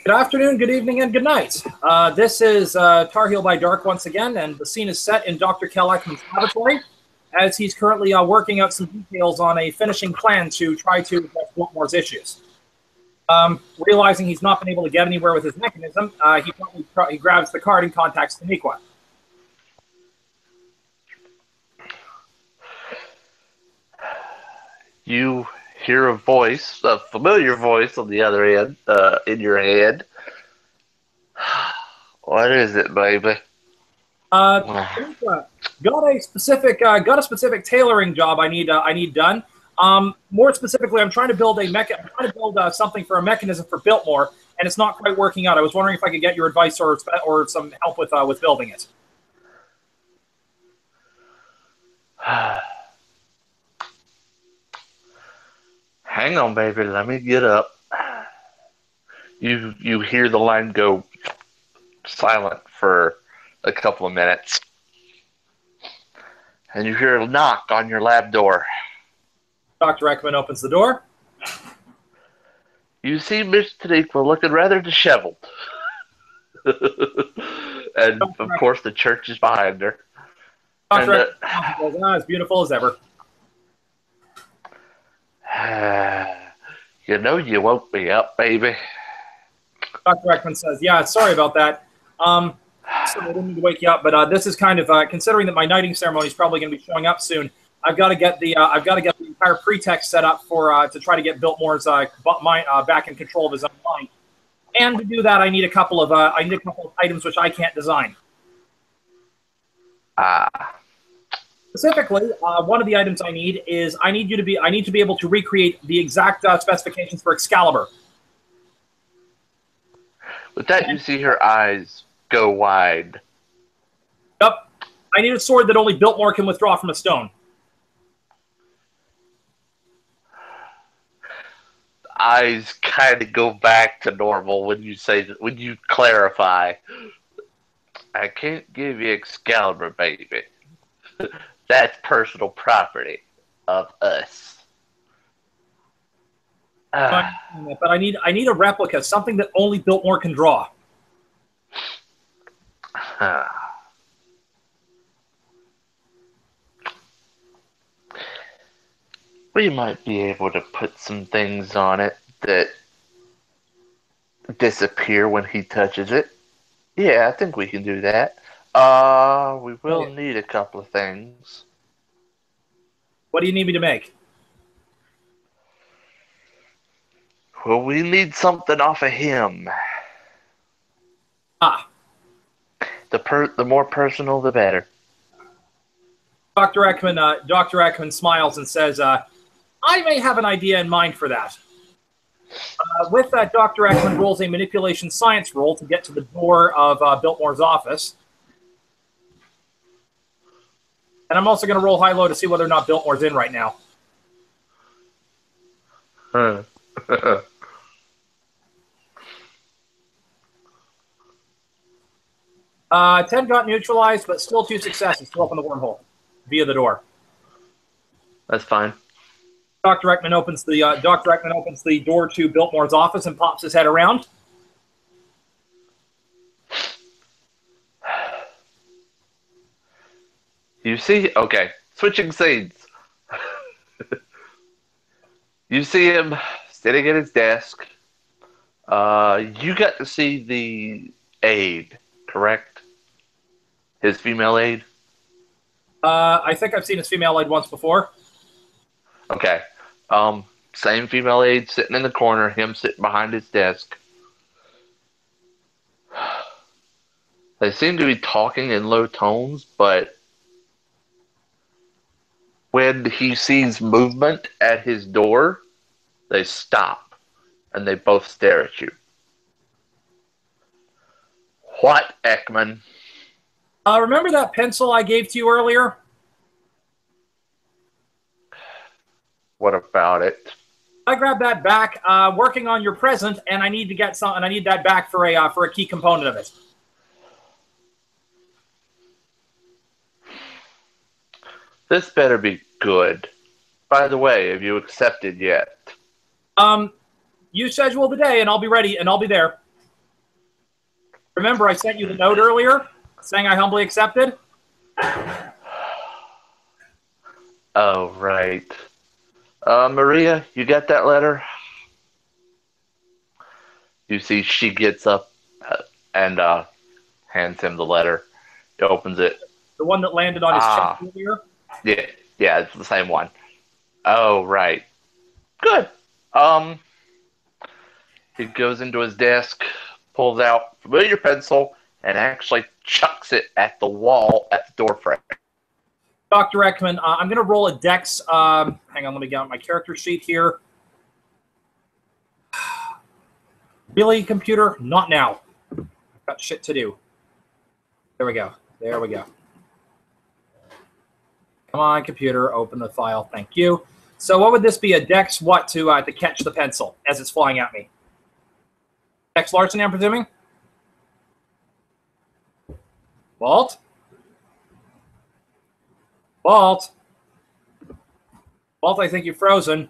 Good afternoon, good evening, and good night. This is Tarheel by Dark once again, and the scene is set in Dr. Camelot-LWOD-Tarheel's laboratory, as he's currently working out some details on a finishing plan to try to address Biltmore's issues. Realizing he's not been able to get anywhere with his mechanism, he grabs the card and contacts Taniqua. You hear a voice, a familiar voice on the other end, in your head. What is it, baby? Taniqua, got a specific tailoring job I need done. More specifically, I'm trying to build something for a mechanism for Biltmore, and it's not quite working out. I was wondering if I could get your advice or some help with building it. Hang on, baby. Let me get up. You hear the line go silent for a couple of minutes, and you hear a knock on your lab door. Dr. Ekman opens the door. You see Miss Taniqua looking rather disheveled. And, of course, the church is behind her. Dr. Ekman goes, as beautiful as ever. You know you woke me up, baby. Dr. Ekman says, yeah, sorry about that. So I didn't mean to wake you up, but this is kind of, considering that my knighting ceremony is probably going to be showing up soon, I've got to get the entire pretext set up for to try to get Biltmore's mind back in control of his own mind. And to do that, I need a couple of items which I can't design. Specifically, one of the items I need is I need to be able to recreate the exact specifications for Excalibur. With that, you see her eyes go wide. Yep. I need a sword that only Biltmore can withdraw from a stone. Eyes kind of go back to normal when you clarify. I can't give you Excalibur, baby. That's personal property of us. But I need a replica, something that only Biltmore can draw. We might be able to put some things on it that disappear when he touches it. Yeah, I think we can do that. We will need a couple of things. What do you need me to make? Well, we need something off of him. The more personal, the better. Dr. Ekman smiles and says, I may have an idea in mind for that. With that, Dr. Ekman rolls a manipulation science roll to get to the door of Biltmore's office. And I'm also going to roll high-low to see whether or not Biltmore's in right now. 10 got neutralized, but still 2 successes to open the wormhole via the door. That's fine. Dr. Ekman opens the door to Biltmore's office and pops his head around. You see, okay, switching scenes. You see him sitting at his desk. You got to see the aide, correct? His female aide? I think I've seen his female aide once before. Okay. Same female aide sitting in the corner, him sitting behind his desk. They seem to be talking in low tones, but when he sees movement at his door, they stop and they both stare at you. What, Ekman? Remember that pencil I gave to you earlier? What about it? I grabbed that back, working on your present, and I need to get some, and I need that back for a key component of it. This better be good. By the way, have you accepted yet? You schedule the day, and I'll be ready, and I'll be there. Remember, I sent you the note earlier saying I humbly accepted? Oh, right. Maria, you got that letter? You see, she gets up and hands him the letter. He opens it. The one that landed on his chest earlier? Yeah, it's the same one. Oh, right. Good. He goes into his desk, pulls out familiar pencil, and actually chucks it at the wall at the door frame. Dr. Ekman, I'm going to roll a dex. Hang on, let me get on my character sheet here. Really, computer? Not now. I've got shit to do. There we go. There we go. Come on, computer, open the file. Thank you. So what would this be? A dex what to catch the pencil as it's flying at me? Dex larceny, I'm presuming? Walt? Walt? Walt, I think you're frozen.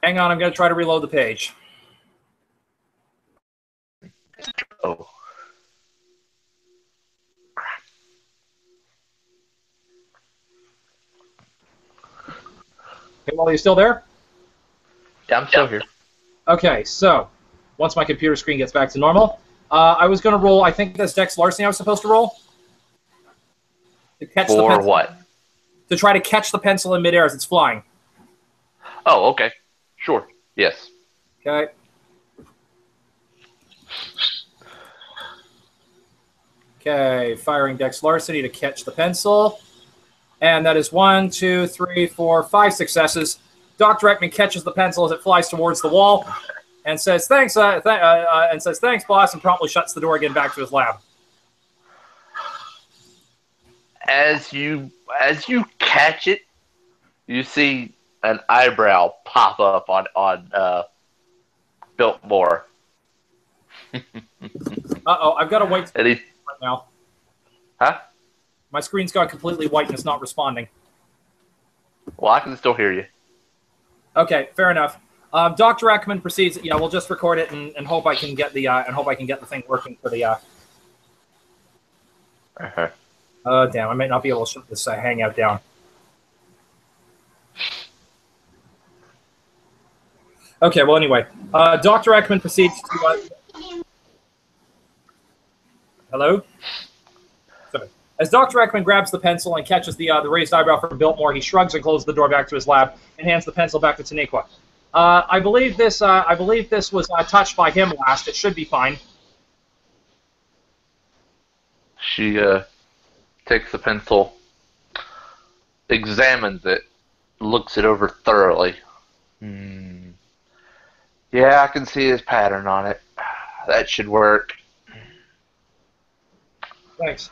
Hang on, I'm going to try to reload the page. Oh. Okay, Walt, are you still there? Yeah, I'm still here. Okay, so once my computer screen gets back to normal, I was going to roll, I think that's Dex Larceny I was supposed to roll. To catch the pencil. What? To try to catch the pencil in midair as it's flying. Oh, okay. Sure. Yes. Okay. Okay, firing Dex Larceny to catch the pencil. And that is 1, 2, 3, 4, 5 successes. Dr. Ekman catches the pencil as it flies towards the wall and says, thanks, thanks, boss, and promptly shuts the door again back to his lab. As you catch it, you see an eyebrow pop up on Biltmore. Uh-oh, I've got a white screen right now. Huh? My screen's gone completely white and it's not responding. Well, I can still hear you. Okay, fair enough. Dr. Ekman proceeds. Yeah, we'll just record it and hope I can get the thing working for the. Damn! I might not be able to shut this hangout down. Okay. Well, anyway, Dr. Ekman proceeds to. Hello. Sorry. As Dr. Ekman grabs the pencil and catches the raised eyebrow from Biltmore, he shrugs and closes the door back to his lab and hands the pencil back to Taniqua. I believe this was touched by him last. It should be fine. She takes the pencil, examines it, looks it over thoroughly. Yeah, I can see his pattern on it. That should work. Thanks.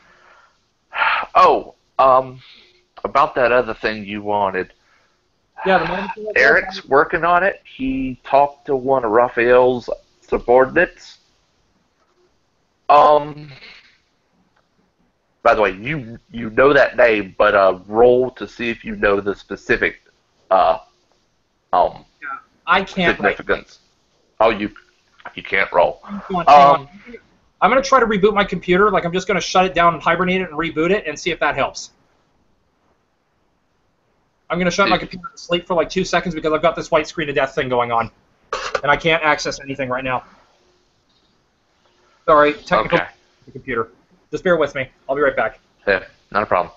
Oh, about that other thing you wanted. Yeah, Eric's working on it. He talked to one of Raphael's subordinates. By the way, you know that name, but roll to see if you know the specific yeah, I can't significance. Oh, you can't roll. Hang on. I'm going to try to reboot my computer. Like, I'm just going to shut it down and hibernate it and reboot it and see if that helps. I'm going to shut my computer to sleep for like 2 seconds because I've got this white screen of death thing going on. And I can't access anything right now. Sorry, technical computer. Just bear with me. I'll be right back. Yeah, not a problem.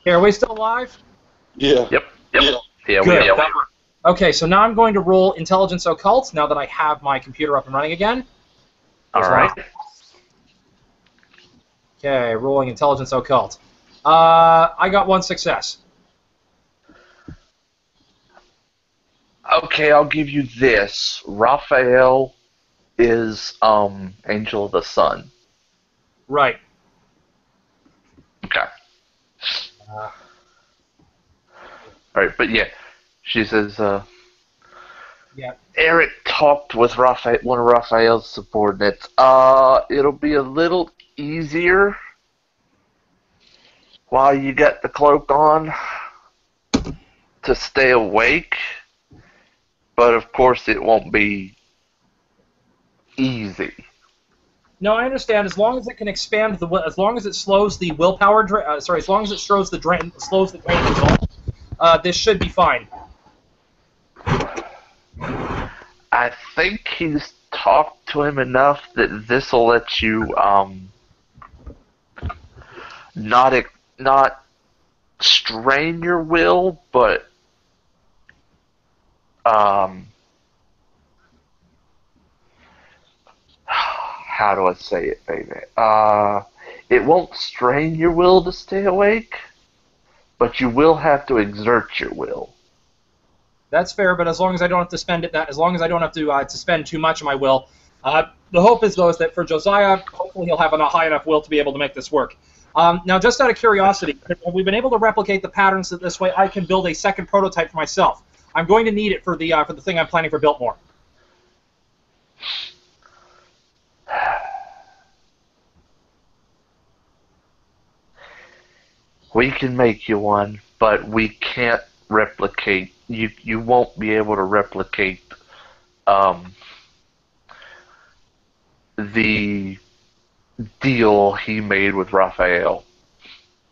Okay, are we still live? Yeah. Yep. Yeah, Good. we are. Okay, so now I'm going to roll Intelligence Occult now that I have my computer up and running again. All right. Okay, rolling Intelligence Occult. I got 1 success. Okay, I'll give you this. Raphael is Angel of the Sun. Right. Okay. Uh, All right, but yeah, she says, yeah. Eric talked with Raphael, one of Raphael's subordinates. It'll be a little easier while you got the cloak on to stay awake, but of course it won't be easy. No, I understand. As long as it can expand as long as it slows the willpower, as long as it slows the drain result, this should be fine. I think he's talked to him enough that this will let you not strain your will, but how do I say it, baby? It won't strain your will to stay awake, but you will have to exert your will. That's fair, but as long as I don't have to spend it, as long as I don't have to spend too much of my will, the hope is though is that for Josiah, hopefully he'll have a high enough will to be able to make this work. Now, just out of curiosity, have we been able to replicate the patterns that this way I can build a second prototype for myself? I'm going to need it for the thing I'm planning for Biltmore. We can make you one, but we can't replicate. You won't be able to replicate the deal he made with Raphael.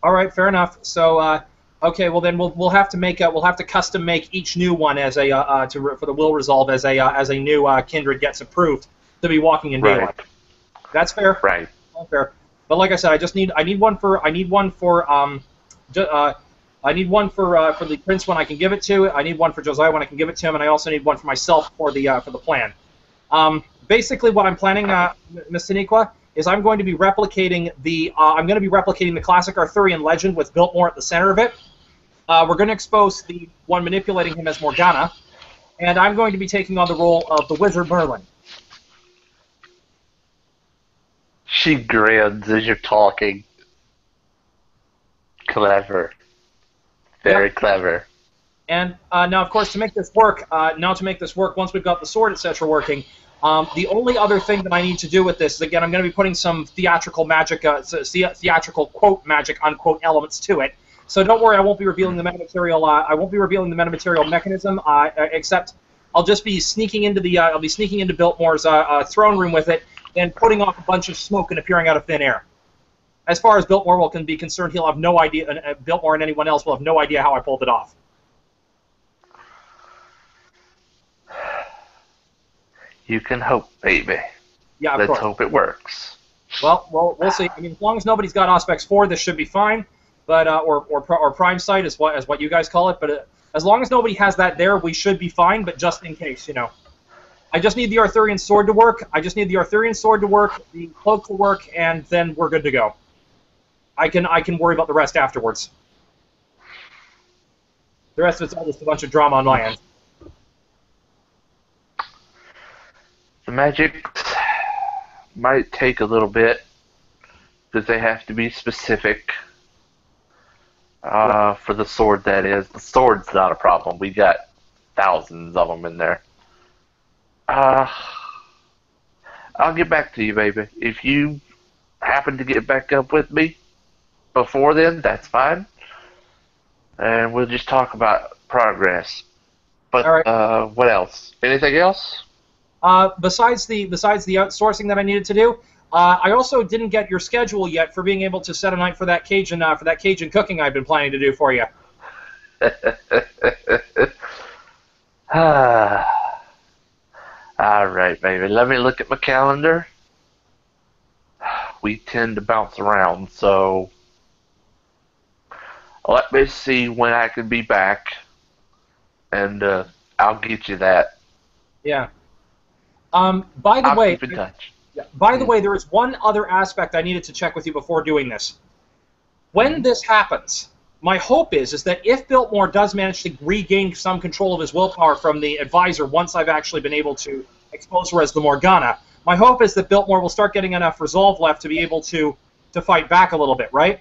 All right, fair enough. So, okay, well then we'll have to custom make each new one as a for the will resolve as a new kindred gets approved to be walking in daylight. Right. That's fair. Right. That's fair. But like I said, I need one for the prince when I can give it to. I need one for Josiah when I can give it to him, and I also need one for myself for the plan. Basically, what I'm planning, Miss Taniqua, is I'm going to be replicating the classic Arthurian legend with Biltmore at the center of it. We're going to expose the one manipulating him as Morgana, and I'm going to be taking on the role of the wizard Merlin. She grins as you're talking. Clever. Very clever. And now, of course, to make this work, once we've got the sword, etc., working, the only other thing that I need to do with this is, again, I'm going to be putting some theatrical magic, theatrical quote magic unquote elements to it. So don't worry, I won't be revealing the metamaterial. I won't be revealing the metamaterial mechanism, except I'll just be sneaking into Biltmore's throne room with it and putting off a bunch of smoke and appearing out of thin air. As far as Biltmore can be concerned, he'll have no idea. Biltmore and anyone else will have no idea how I pulled it off. You can hope, baby. Yeah, of Let's course. hope it works. Well, we'll see. I mean, as long as nobody's got Auspex 4, this should be fine. But or Prime Sight is what you guys call it. But as long as nobody has that there, we should be fine. But just in case, I just need the Arthurian sword to work. The cloak to work, and then we're good to go. I can worry about the rest afterwards. The rest of it's all just a bunch of drama on my end. The magics might take a little bit because they have to be specific. For the sword, that is. The sword's not a problem. We got thousands of them in there. I'll get back to you, baby. If you happen to get back up with me before then, that's fine. And we'll just talk about progress. But all right. What else? Anything else? Besides the outsourcing that I needed to do, I also didn't get your schedule yet for being able to set a night for that Cajun cooking I've been planning to do for you. All right, baby. Let me look at my calendar. We tend to bounce around, so let me see when I can be back, and I'll get you that. Yeah. By the way, keep in touch. By the way, there is one other aspect I needed to check with you before doing this. When this happens, my hope is that if Biltmore does manage to regain some control of his willpower from the advisor once I've actually been able to expose her as the Morgana, my hope is that Biltmore will start getting enough resolve left to be able to fight back a little bit, right?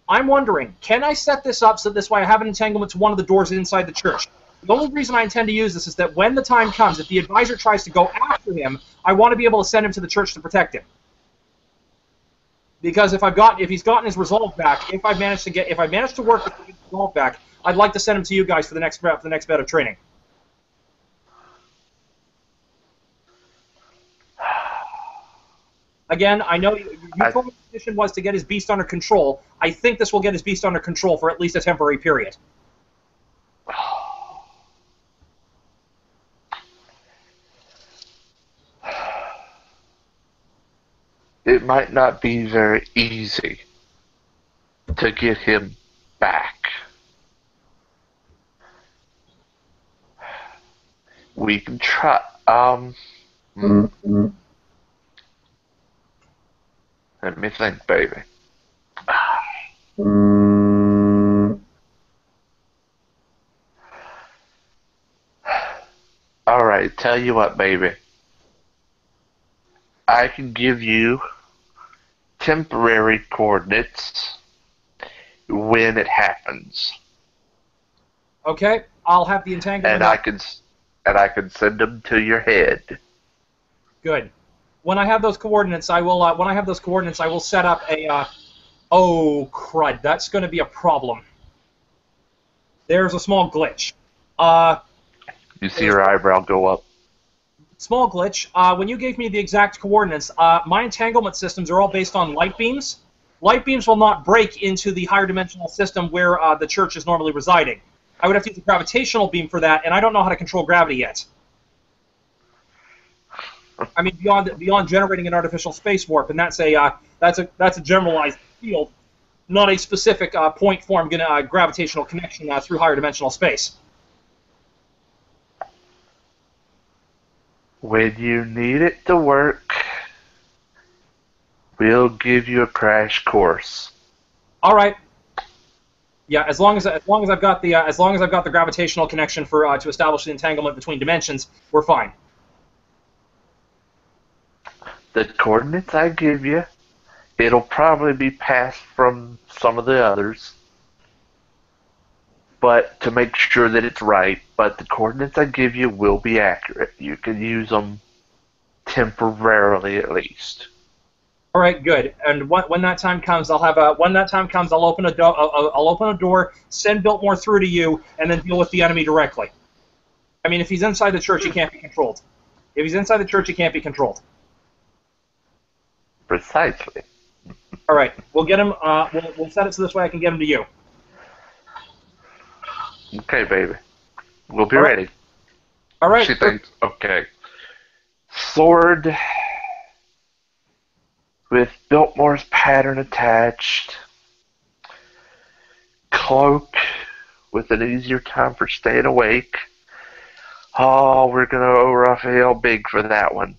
I'm wondering, can I set this up so this way I have an entanglement to one of the doors inside the church? The only reason I intend to use this is that when the time comes, if the advisor tries to go after him, I want to be able to send him to the church to protect him. Because if he's gotten his resolve back, if I've managed to work with his resolve back, I'd like to send him to you guys for the next bit of training. Again, I know you told me the mission was to get his beast under control. I think this will get his beast under control for at least a temporary period. It might not be very easy to get him back. We can try. Let me think, baby. All right, tell you what, baby. I can give you temporary coordinates when it happens. Okay, I'll have the entanglement. And I can send them to your head. Good. When I have those coordinates, I will. I will set up a. Oh crud! That's going to be a problem. There's a small glitch. You see your eyebrow go up. Small glitch. When you gave me the exact coordinates, my entanglement systems are all based on light beams. Light beams will not break into the higher dimensional system where the church is normally residing. I would have to use a gravitational beam for that, and I don't know how to control gravity yet. I mean, beyond generating an artificial space warp, and that's a generalized field, not a specific point form gravitational connection through higher dimensional space. When you need it to work, we'll give you a crash course. All right. Yeah, as long as I've got the gravitational connection for to establish the entanglement between dimensions, we're fine. The coordinates I give you, it'll probably be passed from some of the others, but to make sure that it's right. But the coordinates I give you will be accurate. You can use them temporarily, at least. All right, good. And when that time comes, I'll open a door, send Biltmore through to you, and then deal with the enemy directly. I mean, if he's inside the church, he can't be controlled. If he's inside the church, he can't be controlled. Precisely. All right, we'll get him. We'll set it so this way I can get him to you. Okay, baby. We'll be ready. All right. She thinks, okay. Sword with Biltmore's pattern attached. Cloak with an easier time for staying awake. Oh, we're going to owe Raphael big for that one.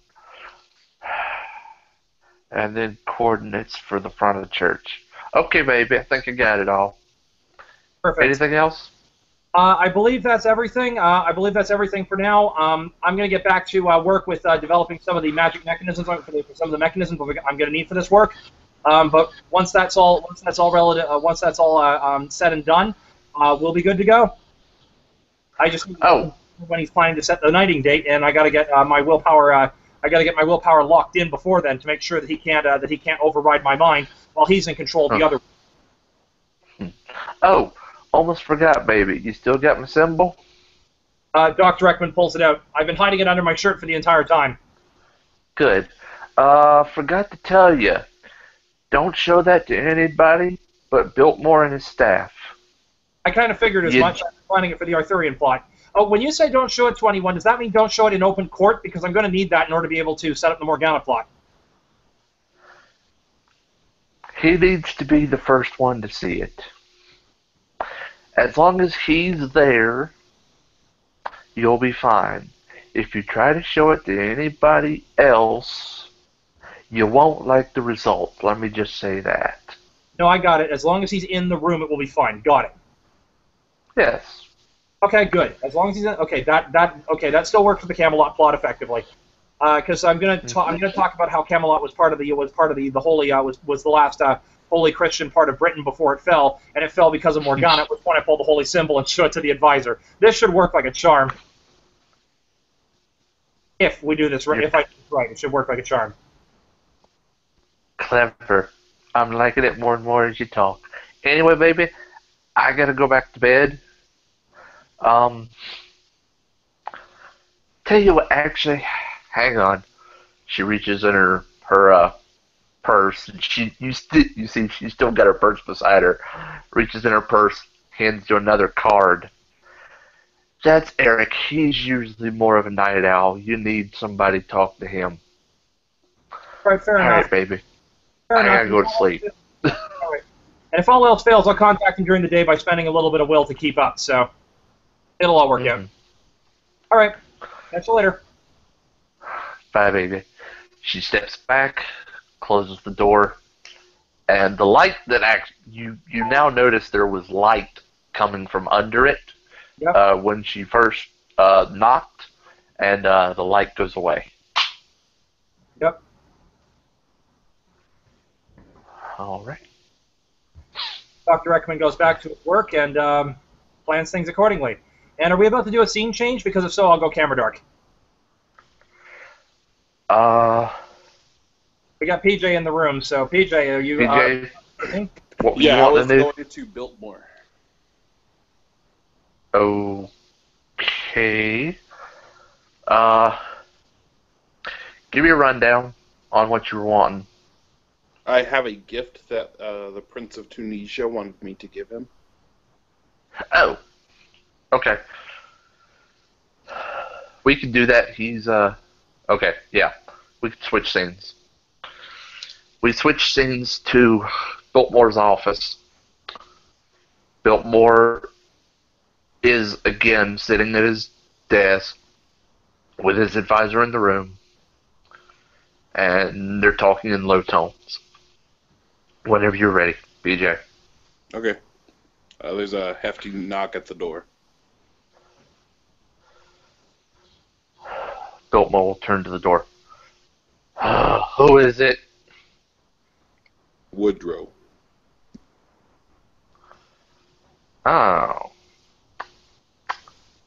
And then coordinates for the front of the church. Okay, baby, I think I got it all. Perfect. Anything else? I believe that's everything. I believe that's everything for now. I'm going to get back to work with developing some of the magic mechanisms for some of the mechanisms I'm going to need for this work. But once that's all said and done, we'll be good to go. I just need to know when he's planning to set the knighting date, and I got to get my willpower. I got to get my willpower locked in before then to make sure that he can't override my mind while he's in control of the other. Oh. Almost forgot, baby. You still got my symbol? Dr. Ekman pulls it out. I've been hiding it under my shirt for the entire time. Good. Forgot to tell you. Don't show that to anybody but Biltmore and his staff. I kind of figured as much. I'm planning it for the Arthurian plot. Oh, when you say don't show it to anyone, does that mean don't show it in open court? Because I'm going to need that in order to be able to set up the Morgana plot. He needs to be the first one to see it. As long as he's there, you'll be fine. If you try to show it to anybody else, you won't like the results. Let me just say that. No, I got it. As long as he's in the room, it will be fine. Got it. Yes. Okay, good. As long as he's in... Okay, that still works for the Camelot plot effectively. because I'm gonna talk about how Camelot was part of the holy was the last holy Christian part of Britain before it fell, and it fell because of Morgana. At which point I pulled the holy symbol and showed it to the advisor. This should work like a charm. If we do this right, if I do this right, it should work like a charm. Clever. I'm liking it more and more as you talk. Anyway, baby, I gotta go back to bed. Tell you what, actually, hang on. She reaches in her purse, and you see she's still got her purse beside her. Reaches in her purse, hands you another card. That's Eric. He's usually more of a night owl. You need somebody to talk to him. Right, fair enough. All right, baby. Fair I enough. gotta go to sleep. All right. And if all else fails, I'll contact him during the day by spending a little bit of will to keep up. So it'll all work out. All right. Catch you later. Bye, baby. She steps back, closes the door, and the light that you now notice there was light coming from under it. Yep. When she first knocked, and the light goes away. Yep. All right. Dr. Ekman goes back to his work and plans things accordingly. And are we about to do a scene change? Because if so, I'll go camera dark. We got PJ in the room, so PJ, are you... PJ, what yeah, you I want was to do? going to Biltmore. Okay. Give me a rundown on what you were wanting. I have a gift that the Prince of Tunisia wanted me to give him. Oh. Okay. We can do that. He's, okay, yeah. We can switch scenes. We switch scenes to Biltmore's office. Biltmore is, again, sitting at his desk with his advisor in the room, and they're talking in low tones. Whenever you're ready, BJ. Okay. There's a hefty knock at the door. Biltmore will turn to the door. Who is it? Woodrow. Oh.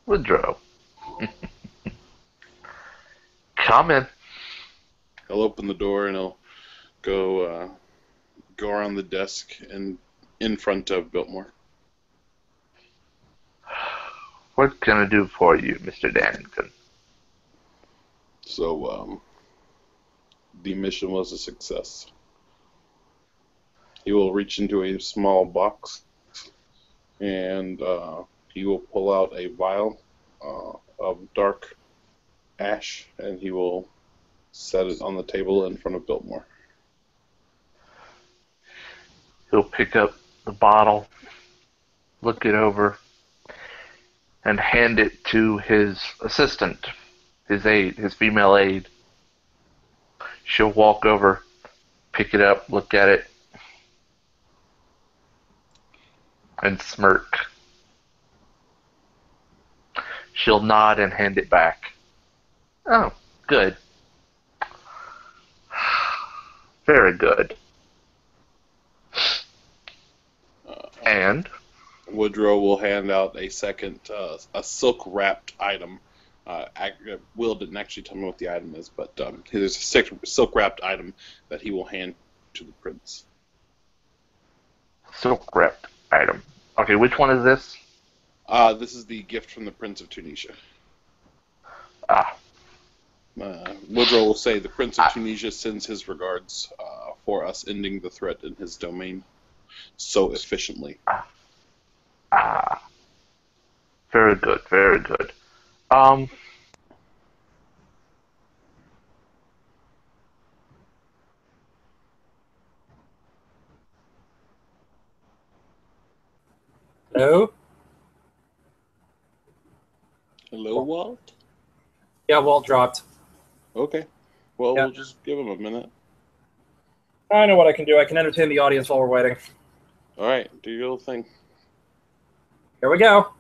Woodrow. Come in. He'll open the door and he'll go around the desk and in front of Biltmore. What can I do for you, Mr. Dannington? So, the mission was a success. He will reach into a small box and he will pull out a vial of dark ash and he will set it on the table in front of Biltmore. He'll pick up the bottle, look it over, and hand it to his assistant, his aide, his female aide. She'll walk over, pick it up, look at it, and smirk. She'll nod and hand it back. Oh, good. Very good. And? Woodrow will hand out a second, a silk-wrapped item. Will didn't actually tell me what the item is, but there's a silk-wrapped item that he will hand to the prince. Silk-wrapped item. Okay, which one is this? This is the gift from the Prince of Tunisia. Woodrow will say the Prince of Tunisia sends his regards for us ending the threat in his domain so efficiently. Very good, very good. Hello? Hello, Walt? Yeah, Walt dropped. Okay. Well, Yeah. we'll just give him a minute. I know what I can do. I can entertain the audience while we're waiting. All right, do your little thing. Here we go.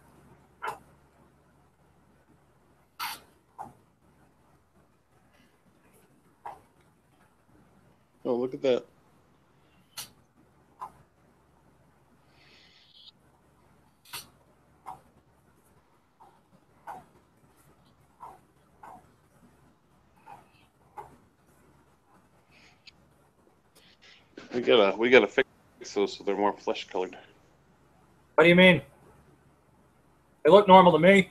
Oh, look at that. We gotta fix those so they're more flesh colored. What do you mean? They look normal to me.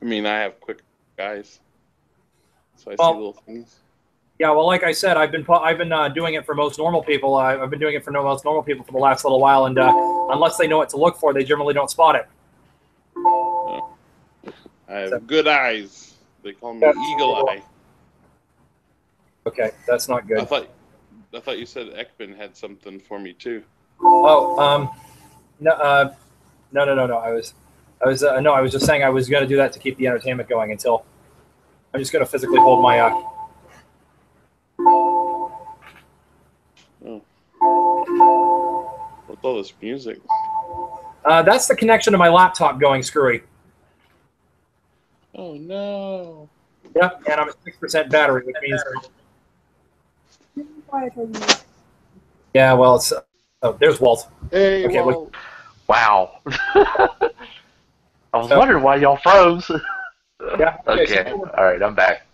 I mean, I have quick eyes, so I see Well, little things. yeah, well, like I said, I've been doing it for most normal people. I've been doing it for most normal people for the last little while, and unless they know what to look for, they generally don't spot it. I have good eyes. They call me Eagle Eye. Okay, that's not good. I thought you said Ekman had something for me too. Oh, no, no. I was just saying I was going to do that to keep the entertainment going until I'm just going to physically hold my. Oh. What's all this music? That's the connection to my laptop going screwy. Oh no. Yep, and I'm at 6% battery, which means. Yeah, well, it's. Oh, there's Walt. Hey, okay, Walt. Wow. I was wondering why y'all froze. Yeah. Okay. All right, I'm back.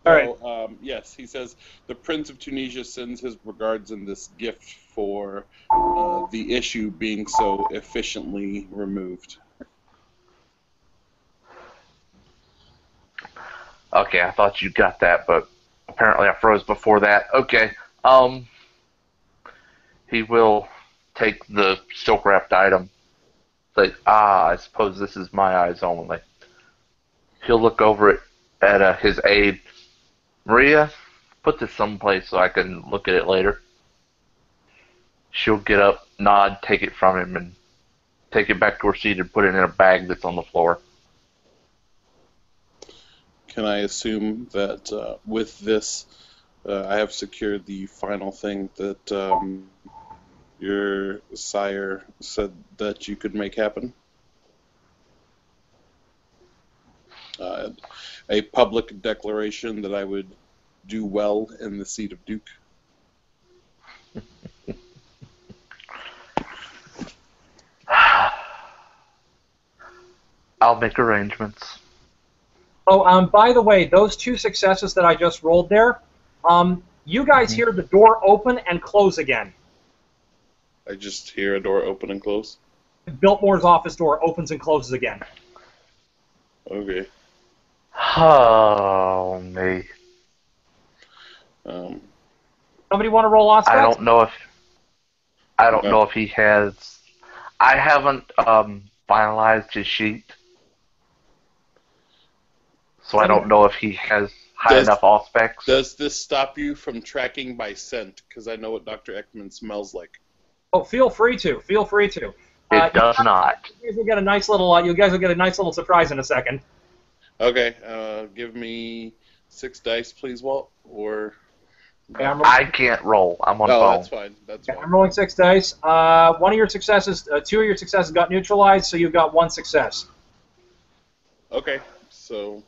All right. So, yes, he says the Prince of Tunisia sends his regards in this gift for the issue being so efficiently removed. Okay, I thought you got that, but apparently I froze before that. Okay. He will take the silk wrapped item. Say, I suppose this is my eyes only. He'll look over it at his aide. Maria, put this someplace so I can look at it later. She'll get up, nod, take it from him, and take it back to her seat and put it in a bag that's on the floor. Can I assume that with this, I have secured the final thing that your sire said that you could make happen? A public declaration that I would do well in the seat of Duke. I'll make arrangements. Oh, by the way, those 2 successes that I just rolled there, you guys hear the door open and close again. I just hear a door open and close. Biltmore's office door opens and closes again. Okay. Oh, me. Somebody want to roll off? I don't know if he has. I haven't finalized his sheet, so I don't know if he has high enough auspex. Does this stop you from tracking by scent? Because I know what Dr. Ekman smells like. Oh, feel free to. Feel free to. It does not. You guys will get a nice little. You guys will get a nice little surprise in a second. Okay. Give me 6 dice, please, Walt. Or. Okay, I can't roll. I'm on phone. Oh, that's fine. That's fine. I'm rolling 6 dice. One of your successes, 2 of your successes got neutralized, so you've got 1 success. Okay. So.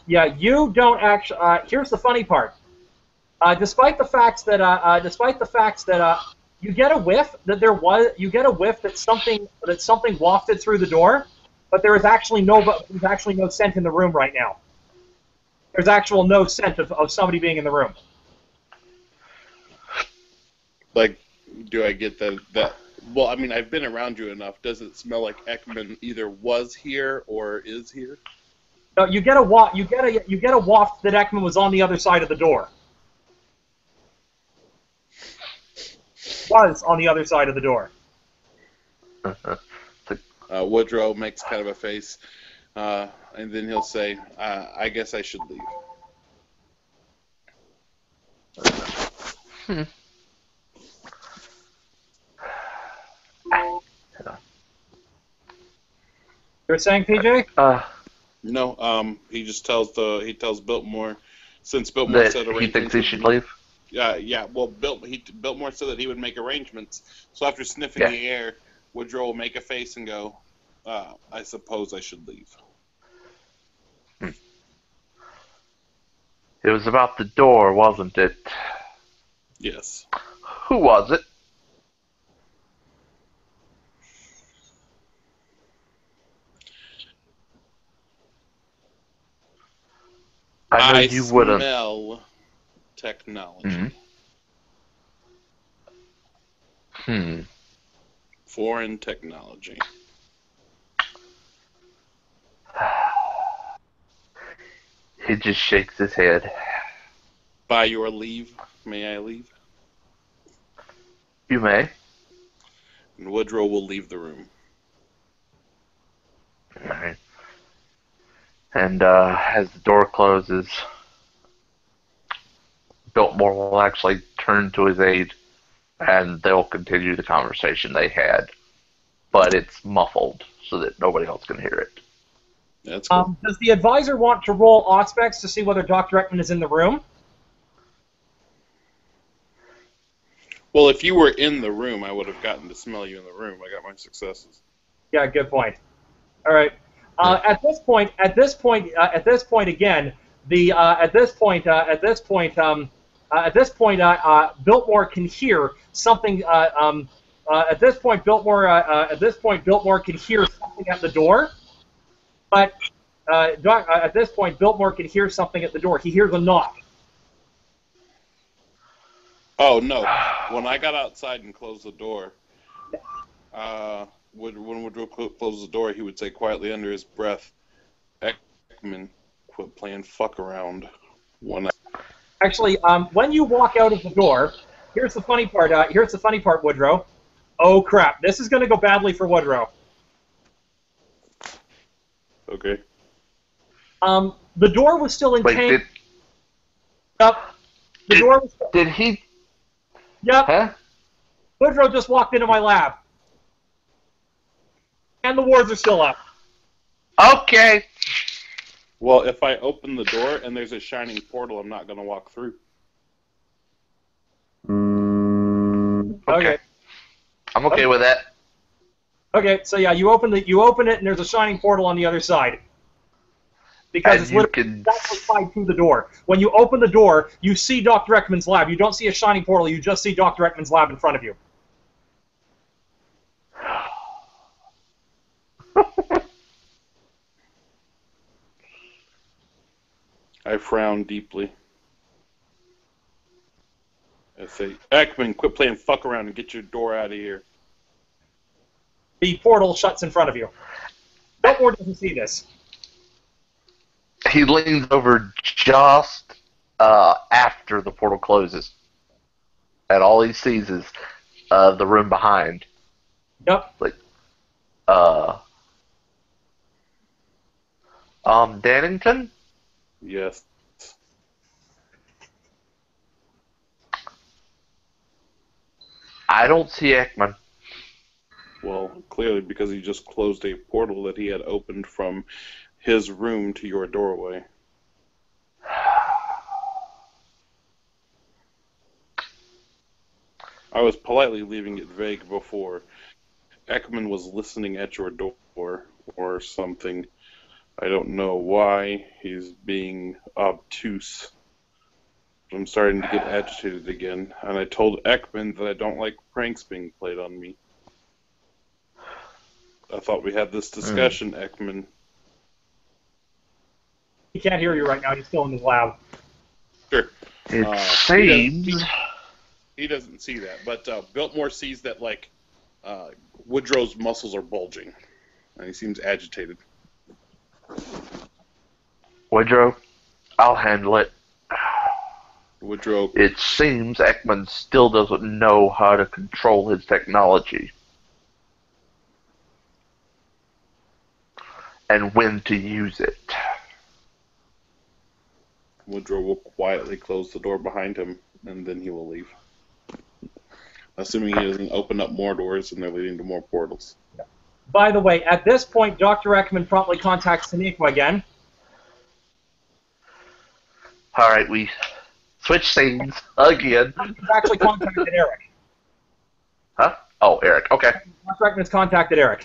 Yeah, you don't actually. Here's the funny part. Despite the facts that you get a whiff that something wafted through the door, but there's actually no scent in the room right now. There's no scent of somebody being in the room. Like, do I get that? Well, I mean, I've been around you enough. Does it smell like Ekman either was here or is here? No, you get a waft that Ekman was on the other side of the door. Was on the other side of the door. Woodrow makes kind of a face, and then he'll say, I guess I should leave. You're saying, PJ? No, he just tells Biltmore, since Biltmore said he thinks he should leave. Yeah. Well, Biltmore said that he would make arrangements. So after sniffing the air, Woodrow will make a face and go, I suppose I should leave. It was about the door, wasn't it? Yes. Who was it? I know you wouldn't. Smell technology. Foreign technology. He just shakes his head. By your leave, may I leave? You may. And Woodrow will leave the room. Alright. And as the door closes, Biltmore will actually turn to his aide, and they'll continue the conversation they had. But it's muffled, so that nobody else can hear it. That's cool. Does the advisor want to roll Auspex to see whether Dr. Ekman is in the room? Well, if you were in the room, I would have gotten to smell you in the room. I got my successes. Yeah, good point. All right. At this point, Biltmore can hear something. Biltmore can hear something at the door. But at this point, Biltmore can hear something at the door. He hears a knock. Oh, no. When I got outside and closed the door, when Woodrow closed the door, he would say quietly under his breath, Ekman, quit playing fuck around. Actually, when you walk out of the door, here's the funny part, Woodrow. Oh, crap. This is going to go badly for Woodrow. Okay. The door was still in chain. Did he? Yep. Huh? Woodrow just walked into my lab. And the wards are still up. Okay. Well, if I open the door and there's a shining portal, I'm not going to walk through. Okay. I'm okay with that. Okay, so yeah, you open it, and there's a shining portal on the other side. Because it's literally exactly tied to the door. When you open the door, you see Dr. Ekman's lab. You don't see a shining portal, you just see Dr. Ekman's lab in front of you. I frown deeply. I say, Ekman, quit playing fuck around and get your door out of here. The portal shuts in front of you. Biltmore doesn't see this. He leans over just after the portal closes. And all he sees is the room behind. Yep. Like, Dannington? Yes. I don't see Ekman. Well, clearly because he just closed a portal that he had opened from his room to your doorway. I was politely leaving it vague before. Ekman was listening at your door or something. I don't know why he's being obtuse. I'm starting to get agitated again, and I told Ekman that I don't like pranks being played on me. I thought we had this discussion, Ekman. He can't hear you right now. He's still in his lab. Sure. It seems... He doesn't see that, but Biltmore sees that, like, Woodrow's muscles are bulging, and he seems agitated. Woodrow, I'll handle it. Woodrow... It seems Ekman still doesn't know how to control his technology. And when to use it. Woodrow will quietly close the door behind him, and then he will leave. Assuming he doesn't open up more doors and they're leading to more portals. By the way, at this point, Dr. Ekman promptly contacts Tanika again. Alright, we switch scenes again. He's actually contacted Eric. Huh? Oh, Eric, okay. Dr. Ekman's contacted Eric.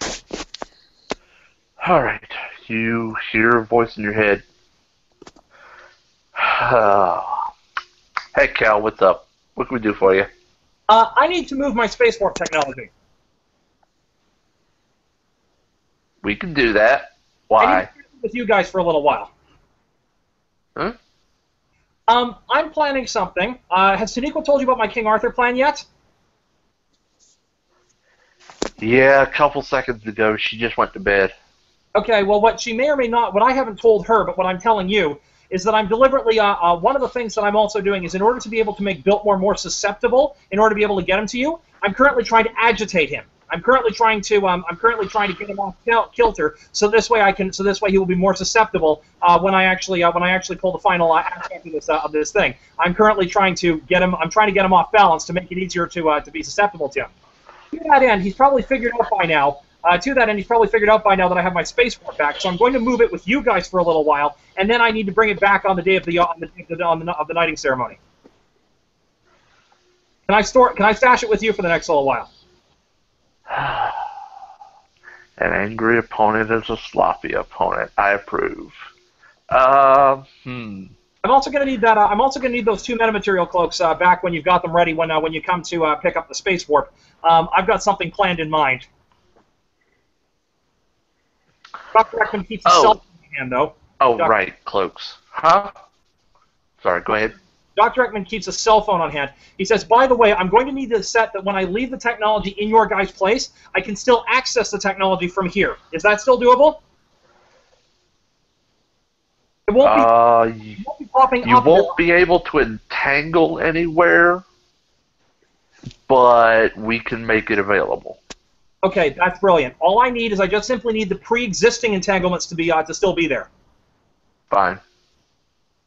Alright, you hear a voice in your head. Hey, Cal, what's up? What can we do for you? I need to move my space warp technology. We can do that. I need Why? to be with you guys for a little while. Huh? I'm planning something. Has Sunico told you about my King Arthur plan yet? Yeah, a couple seconds ago, she just went to bed. Okay, well, what she may or may not, what I haven't told her, but what I'm telling you, is that I'm deliberately, one of the things that I'm also doing is in order to be able to make Biltmore more susceptible, in order to be able to get him to you, I'm currently trying to agitate him. I'm currently trying to get him off kilter, so this way he will be more susceptible when I actually pull the final aspect of this thing. I'm currently trying to get him off balance to make it easier to be susceptible to him. To that end, he's probably figured out by now. That I have my space warp back, so I'm going to move it with you guys for a little while, and then I need to bring it back on the day of the knighting ceremony. Can I stash it with you for the next little while? An angry opponent is a sloppy opponent. I approve. I'm also going to need that. I'm also going to need those 2 metamaterial cloaks back when you've got them ready. When you come to pick up the space warp, I've got something planned in mind. Dr. Ekman keeps his cell phone in hand, though. Right, cloaks. Huh? Sorry, go ahead. Dr. Ekman keeps a cell phone on hand. He says, by the way, I'm going to need this set that when I leave the technology in your guys' place, I can still access the technology from here. Is that still doable? It won't be popping up. You won't be able to entangle anywhere, but we can make it available. Okay, that's brilliant. All I need is I just simply need the pre-existing entanglements to be to still be there. Fine.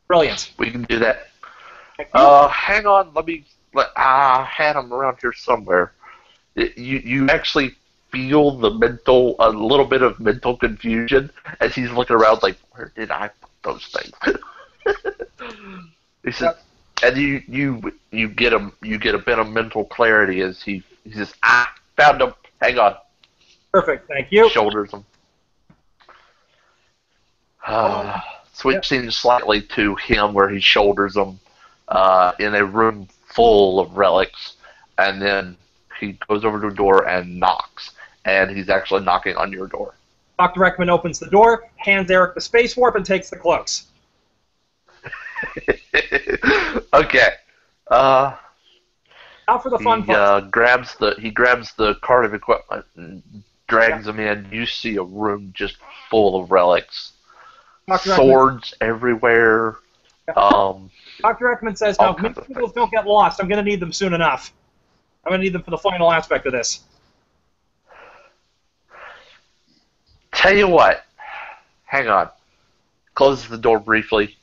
Brilliant. We can do that. Hang on. I had them around here somewhere. You actually feel a little bit of mental confusion as he's looking around like, where did I put those things? He says, and you get a bit of mental clarity as he says, found them. Hang on. Perfect, thank you. Shoulders them. Switching slightly to him where he shoulders them in a room full of relics, and then he goes over to a door and knocks, and he's actually knocking on your door. Dr. Ekman opens the door, hands Eric the space warp, and takes the cloaks. Okay. Now for the fun part. He grabs the cart of equipment and drags them in. You see a room just full of relics. Swords everywhere. Dr. Ekman says, now, make sure those don't get lost. I'm going to need them soon enough. I'm going to need them for the final aspect of this. Tell you what. Hang on. Closes the door briefly.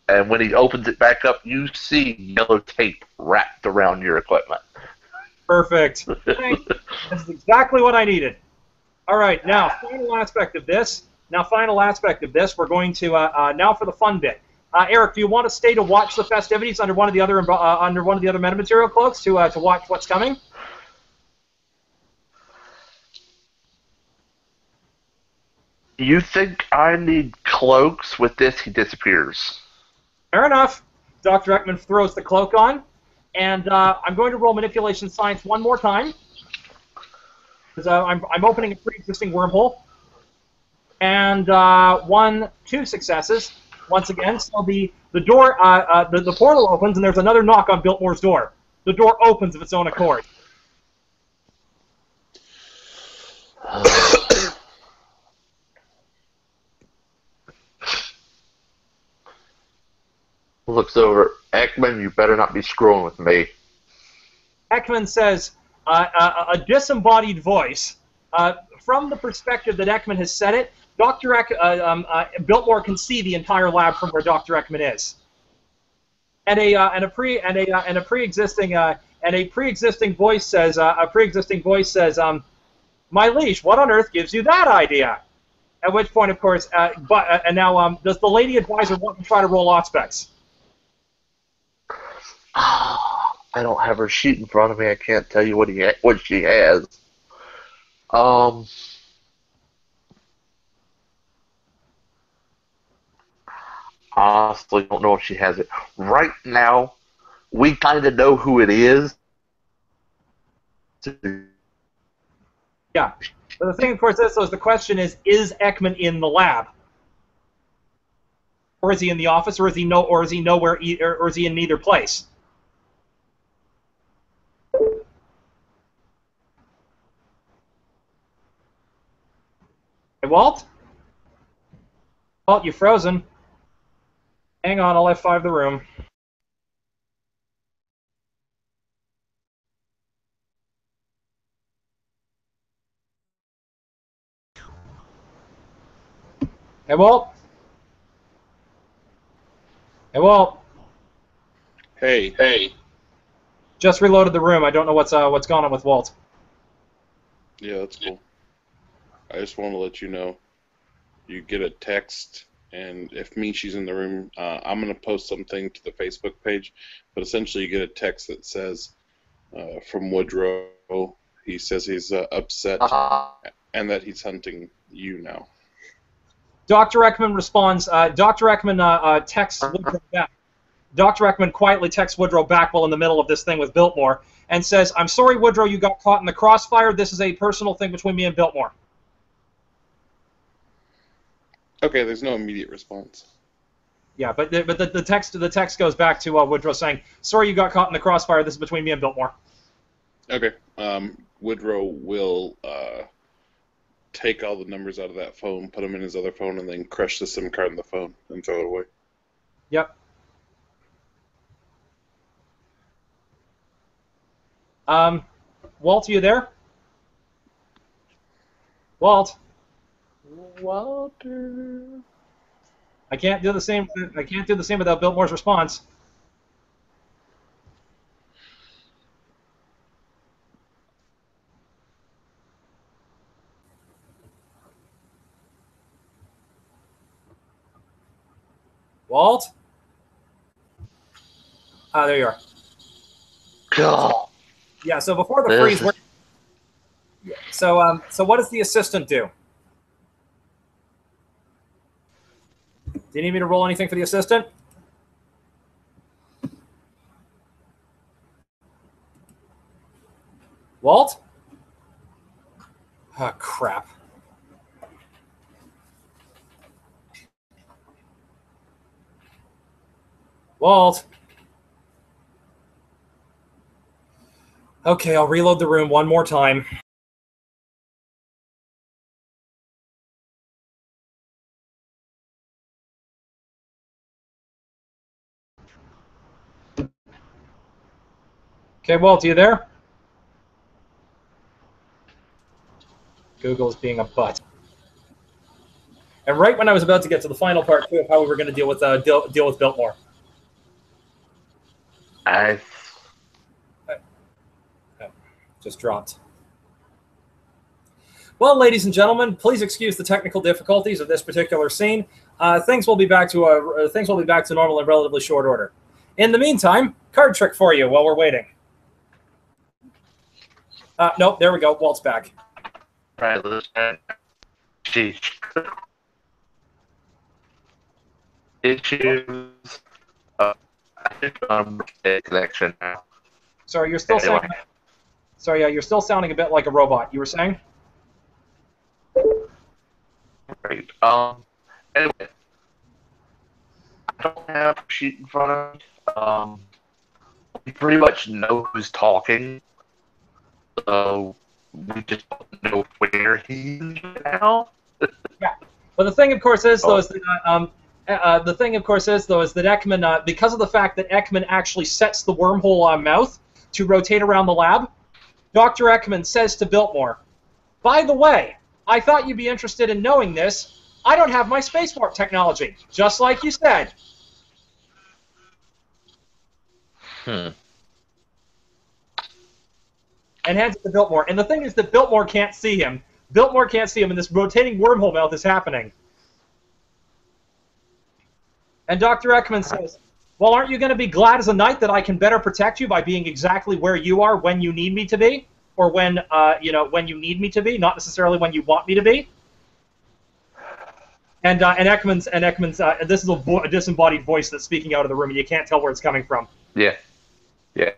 And when he opens it back up, you see yellow tape wrapped around your equipment. Perfect. This is exactly what I needed. All right, now, final aspect of this. We're going to, now for the fun bit. Eric, do you want to stay to watch the festivities under one of the other metamaterial cloaks to watch what's coming? You think I need cloaks? With this, he disappears. Fair enough. Dr. Ekman throws the cloak on, and I'm going to roll manipulation science one more time, because I'm opening a pre-existing wormhole, and 2 successes once again. So the door, the portal opens, and there's another knock on Biltmore's door. The door opens of its own accord. Looks over. Ekman, you better not be screwing with me. Ekman says, a disembodied voice. From the perspective that Ekman has said it, Biltmore can see the entire lab from where Dr. Ekman is. And a pre-existing voice says, my liege, what on earth gives you that idea? At which point, of course, does the lady advisor want to try to roll aspects? I don't have her sheet in front of me. I can't tell you what she has. honestly don't know if she has it. Right now, we kind of know who it is. Yeah. But the thing, of course, is the question is Ekman in the lab? Or is he in the office, or is he nowhere, or is he in neither place? Hey, Walt? Walt, you frozen. Hang on, I'll F5 the room. Hey, Walt? Hey, Walt? Hey. Just reloaded the room. I don't know what's going on with Walt. Yeah, that's cool. I just want to let you know, you get a text, and if Mishi's in the room, I'm going to post something to the Facebook page, but essentially you get a text that says, from Woodrow, he says he's upset and that he's hunting you now. Dr. Ekman responds, Dr. Ekman texts Woodrow back. Dr. Ekman quietly texts Woodrow back while in the middle of this thing with Biltmore and says, I'm sorry, Woodrow, you got caught in the crossfire. This is a personal thing between me and Biltmore. Okay, there's no immediate response. Yeah, but the text goes back to Woodrow saying, sorry you got caught in the crossfire. This is between me and Biltmore. Okay. Woodrow will take all the numbers out of that phone, put them in his other phone, and then crush the SIM card in the phone and throw it away. Yep. Walt, are you there? Walt? Walter. I can't do the same without Biltmore's response. Walt? Ah, there you are. God. Yeah, so before the freeze, so what does the assistant do? Do you need me to roll anything for the assistant? Walt? Oh, crap. Walt? Okay, I'll reload the room one more time. Okay, Walt, are you there? Google's being a butt. And right when I was about to get to the final part, too, of how we were going to deal with Biltmore. Just dropped. Well, ladies and gentlemen, please excuse the technical difficulties of this particular scene. Things will be back to normal in relatively short order. In the meantime, card trick for you while we're waiting. Nope, there we go. Walt's back. Right, jeez. Issues. I think I'm connection now. Sorry, you're still sounding. Sorry, yeah, you're still sounding a bit like a robot. You were saying? Great. Anyway, I don't have a sheet in front of me. We pretty much know who's talking, so we just don't know where he's now. Yeah, but the thing, of course, is though is that Ekman, because of the fact that Ekman actually sets the wormhole mouth to rotate around the lab, Dr. Ekman says to Biltmore, "By the way, I thought you'd be interested in knowing this. I don't have my space warp technology, just like you said." And hands it to Biltmore. And the thing is that Biltmore can't see him. Biltmore can't see him, and this rotating wormhole mouth is happening. And Dr. Ekman says, "Well, aren't you going to be glad as a knight that I can better protect you by being exactly where you are when you need me to be? Or when you need me to be, not necessarily when you want me to be?" And Ekman's this is a disembodied voice that's speaking out of the room, and you can't tell where it's coming from. Yeah. Yeah.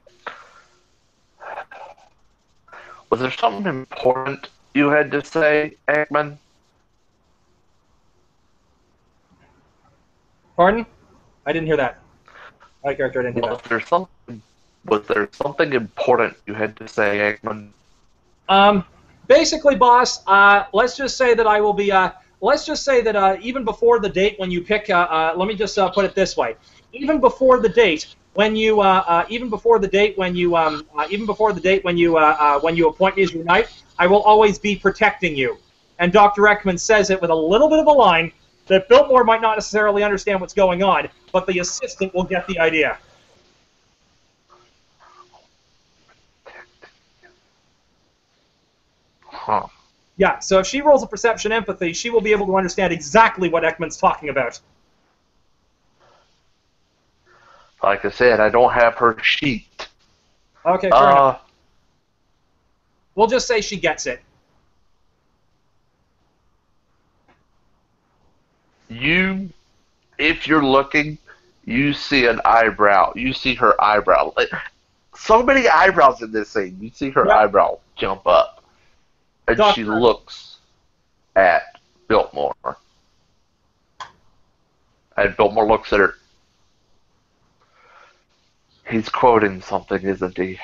Was there something important you had to say, Ekman? Pardon? I didn't hear that. My character didn't hear Was that. there something important you had to say, Ekman? Basically, boss, let's just say that I will be. Let's just say that even before the date when you pick. Let me just put it this way. Even before the date when you. Even before the date when you. Even before the date when you appoint me as your knight, I will always be protecting you. And Dr. Ekman says it with a little bit of a line that Biltmore might not necessarily understand what's going on, but the assistant will get the idea. Huh. Yeah, so if she rolls a perception empathy, she will be able to understand exactly what Ekman's talking about. Like I said, I don't have her sheet. Okay, fair enough. We'll just say she gets it. If you're looking, you see an eyebrow. You see her eyebrow. So many eyebrows in this scene. You see her eyebrow jump up. And she looks at Biltmore. And Biltmore looks at her. He's quoting something, isn't he?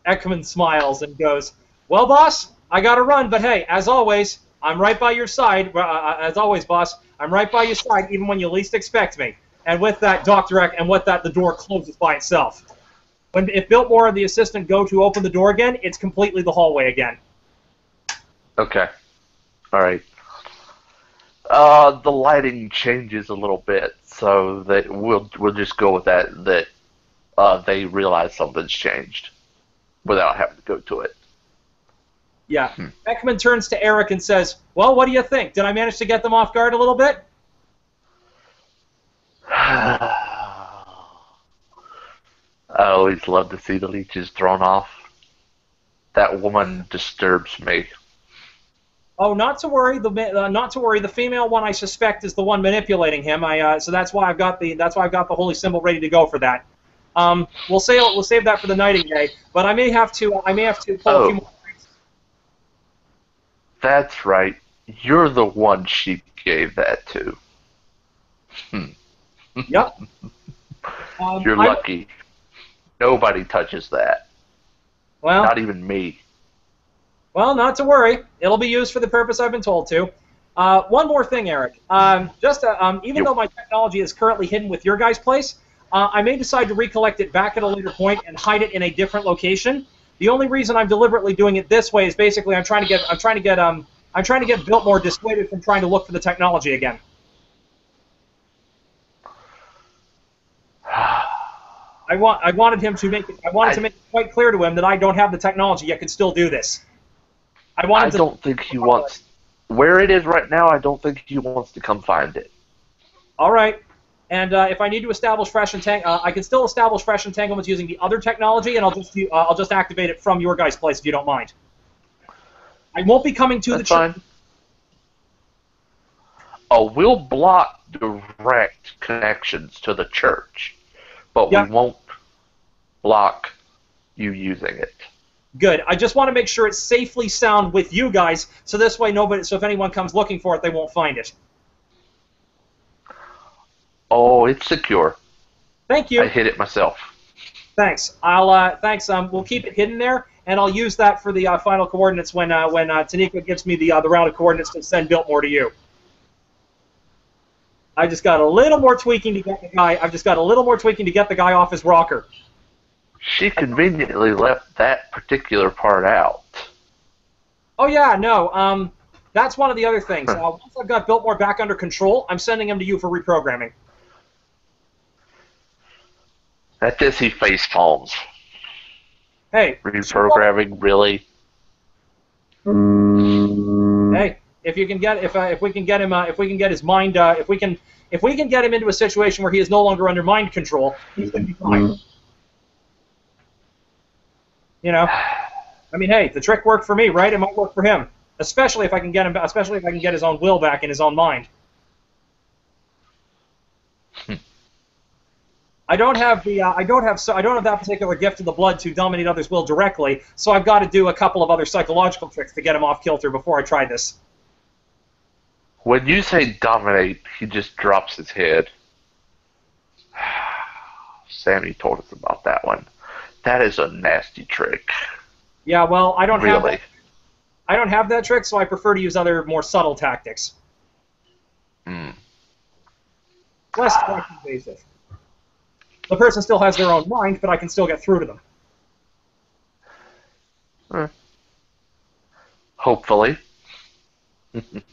Ekman smiles and goes, "Well, boss, I gotta run, but hey, as always, I'm right by your side. As always, boss, I'm right by your side, even when you least expect me." And with that, the door closes by itself. If Biltmore and the assistant go to open the door again, it's completely the hallway again. Okay. All right. The lighting changes a little bit, so that we'll just go with that. That they realize something's changed without having to go to it. Yeah. Ekman turns to Eric and says, "Well, what do you think? Did I manage to get them off guard a little bit?" I always love to see the leeches thrown off. That woman disturbs me. Oh, not to worry. Not to worry. The female one I suspect is the one manipulating him. So that's why I've got the holy symbol ready to go for that. We'll save that for the nighting day. But I may have to pull a few more. That's right. You're the one she gave that to. Yep. You're lucky. Nobody touches that. Well, not even me. Well, not to worry. It'll be used for the purpose I've been told to. One more thing, Eric. Even though my technology is currently hidden with your guys' place, I may decide to recollect it back at a later point and hide it in a different location. The only reason I'm deliberately doing it this way is basically I'm trying to get Biltmore dissuaded from trying to look for the technology again. I wanted to make it quite clear to him that I don't have the technology yet could still do this. I don't think he wants where it is right now. I don't think he wants to come find it. All right, and if I need to establish fresh I can still establish fresh entanglements using the other technology, and I'll just activate it from your guys' place if you don't mind. I won't be coming to the church. Oh, we'll block direct connections to the church, but we won't block you using it. Good. I just want to make sure it's safely sound with you guys, so this way so if anyone comes looking for it, they won't find it. Oh, it's secure. Thank you. I hid it myself. Thanks. We'll keep it hidden there, and I'll use that for the final coordinates when Tanika gives me the round of coordinates to send Biltmore to you. I just got a little more tweaking to get the guy. I've just got a little more tweaking to get the guy off his rocker. She conveniently left that particular part out. Oh yeah, no. That's one of the other things. Once I've got Biltmore back under control, I'm sending him to you for reprogramming. At this, he face palms. Hey. Reprogramming, really? Hey, if we can get him into a situation where he is no longer under mind control, he's going to be fine. You know, I mean, hey, the trick worked for me, right? It might work for him. especially if I can get him. Especially if I can get his own will back in his own mind. I don't have that particular gift of the blood to dominate others' will directly, so I've got to do a couple of other psychological tricks to get him off kilter before I try this. When you say dominate, he just drops his head. Sammy told us about that one. That is a nasty trick. Yeah, well, I don't have Really? that. I don't have that trick, so I prefer to use other more subtle tactics. Less invasive. The person still has their own mind, but I can still get through to them. Hopefully.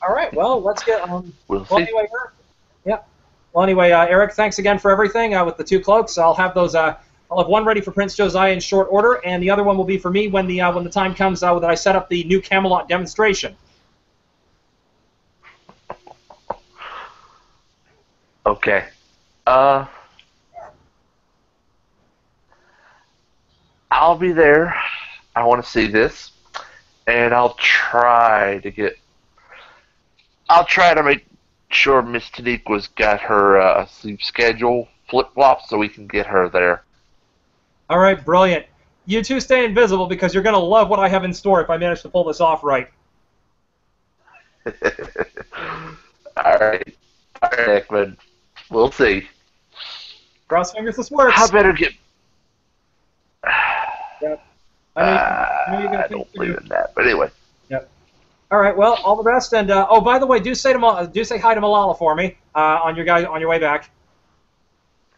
All right. Well, let's get. We'll well, see. anyway, yeah. Well, anyway, Eric, thanks again for everything with the 2 cloaks. I'll have those. I'll have one ready for Prince Josiah in short order, and the other one will be for me when the time comes that I set up the new Camelot demonstration. Okay. I'll be there. I want to see this, and I'll try to make sure Miss Taniqua's got her sleep schedule flip-flopped so we can get her there. All right, brilliant. You two stay invisible because you're going to love what I have in store if I manage to pull this off right. All right, Ekman. We'll see. Cross fingers this works. I better get... Yep. I don't believe in that, but anyway. Yep. All right. Well, all the best, and oh, by the way, do say hi to Malala for me on your way back.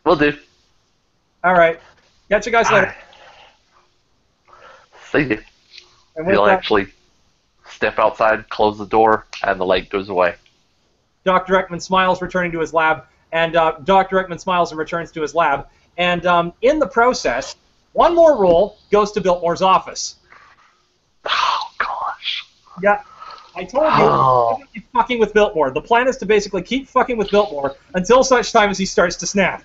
Will do. All right. Catch you guys later. See you. And with He'll that, actually step outside, close the door, and the light goes away. Dr. Ekman smiles, returning to his lab, and Dr. Ekman smiles and returns to his lab, and in the process, one more roll goes to Biltmore's office. Oh gosh. Yeah. I told you, I'm going to keep fucking with Biltmore. The plan is to basically keep fucking with Biltmore until such time as he starts to snap.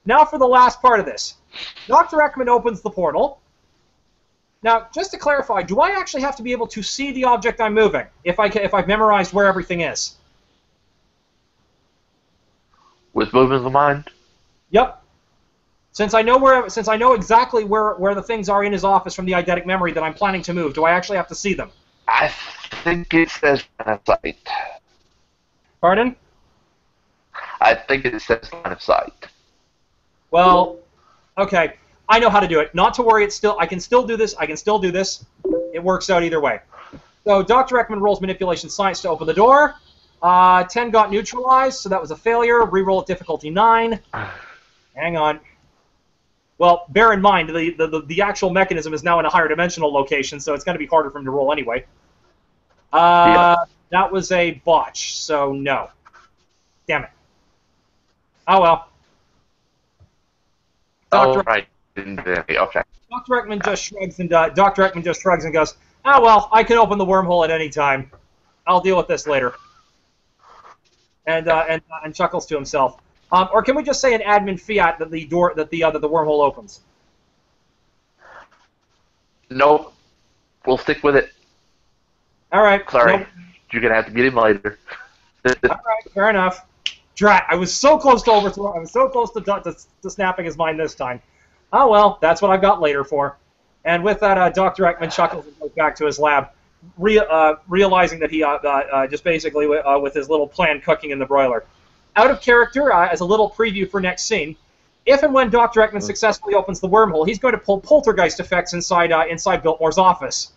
Now for the last part of this. Dr. Ekman opens the portal. Now, just to clarify, do I actually have to be able to see the object I'm moving if I've memorized where everything is? With movement of the mind? Yep. Since I know exactly where the things are in his office from the eidetic memory that I'm planning to move, do I actually have to see them? I think it says line of sight. Pardon? I think it says line of sight. Well, okay. I know how to do it. Not to worry. I can still do this. It works out either way. So Dr. Ekman rolls manipulation science to open the door. 10 got neutralized, so that was a failure. Reroll at difficulty 9. Hang on. Well, bear in mind, the actual mechanism is now in a higher dimensional location, so it's going to be harder for him to roll anyway. Yeah. That was a botch, so no. Damn it. Oh, well. Oh, right. Okay. Dr. Ekman just shrugs and goes, "Oh, well, I can open the wormhole at any time. I'll deal with this later." And chuckles to himself. Or can we just say an admin fiat that the wormhole opens? No, we'll stick with it. All right. Sorry, Nope. you're gonna have to get him later. All right. Fair enough. Drat! I was so close to overthrow. I was so close to snapping his mind this time. Oh well, that's what I've got later for. And with that, Dr. Ekman chuckles and goes back to his lab, realizing that he just basically with his little plan cooking in the broiler. Out of character, as a little preview for next scene, if and when Dr. Ekman successfully opens the wormhole, he's going to pull poltergeist effects inside Biltmore's office.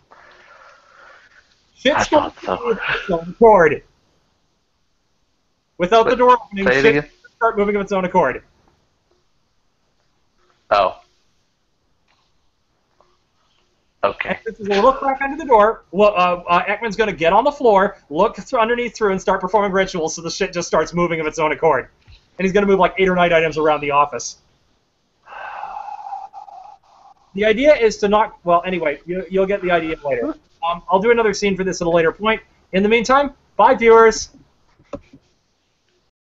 Shit's going to move of its own accord. Without the door opening, Say it shit again? start moving of its own accord. Oh. Okay. This is a little crack under the door. Well, Ekman's going to get on the floor, look underneath through, and start performing rituals so the shit just starts moving of its own accord. And he's going to move like 8 or 9 items around the office. The idea is to not... Well, anyway, you'll get the idea later. I'll do another scene for this at a later point. In the meantime, bye, viewers.